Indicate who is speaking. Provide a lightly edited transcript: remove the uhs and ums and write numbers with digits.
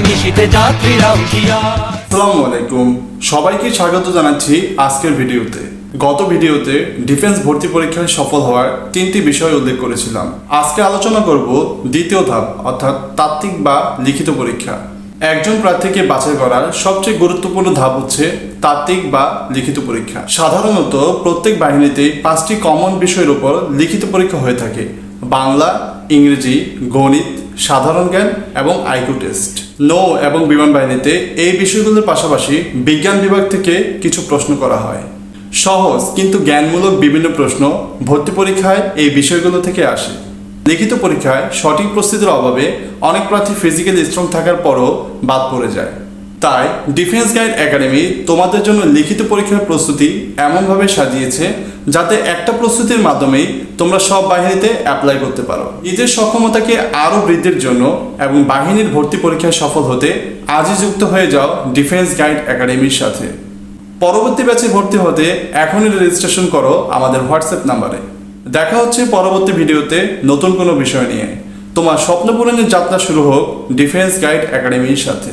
Speaker 1: নিশীথে যাত্রীরা হুঁশিয়ার।
Speaker 2: আসসালামু আলাইকুম, সবাইকে স্বাগত জানাচ্ছি আজকের ভিডিওতে। গত ভিডিওতে ডিফেন্স ভর্তি পরীক্ষায় সফল হওয়ার 3টি বিষয় উল্লেখ করেছিলাম। আজকে আলোচনা করব দ্বিতীয় ধাপ অর্থাৎ তাত্ত্বিক বা লিখিত পরীক্ষা। একজন প্রার্থীকে বাছাই করার সবচেয়ে গুরুত্বপূর্ণ ধাপ হচ্ছে তাত্ত্বিক বা লিখিত পরীক্ষা। সাধারণত প্রত্যেক বাহিনীতেই 5টি কমন বিষয়ের উপর লিখিত পরীক্ষা হয়ে থাকে: বাংলা, ইংরেজি, গণিত, সাধারণ জ্ঞান এবং আইকিউ টেস্ট। নৌ এবং বিমান বাহিনীতে এই বিষয়গুলোর পাশাপাশি বিজ্ঞান বিভাগ থেকে কিছু প্রশ্ন করা হয়। সহজ কিন্তু জ্ঞানমূলক বিভিন্ন প্রশ্ন ভর্তি পরীক্ষায় এই বিষয়গুলো থেকে আসে। লিখিত পরীক্ষায় সঠিক প্রস্তুতির অভাবে অনেক প্রার্থী ফিজিক্যালি স্ট্রং থাকার পরও বাদ পড়ে যায়। তাই ডিফেন্স গাইড একাডেমি তোমাদের জন্য লিখিত পরীক্ষার প্রস্তুতি এমনভাবে সাজিয়েছে যাতে একটা প্রস্তুতির মাধ্যমেই তোমরা সব বাহিনীতে অ্যাপ্লাই করতে পারো। নিজের সক্ষমতাকে আরও বৃদ্ধির জন্য এবং বাহিনীর ভর্তি পরীক্ষায় সফল হতে আজই যুক্ত হয়ে যাও ডিফেন্স গাইড একাডেমির সাথে। পরবর্তী ব্যাচে ভর্তি হতে এখনই রেজিস্ট্রেশন করো আমাদের হোয়াটসঅ্যাপ নাম্বারে। দেখা হচ্ছে পরবর্তী ভিডিওতে নতুন কোনো বিষয় নিয়ে। তোমার স্বপ্ন পূরণের যাত্রা শুরু হোক ডিফেন্স গাইড একাডেমির সাথে।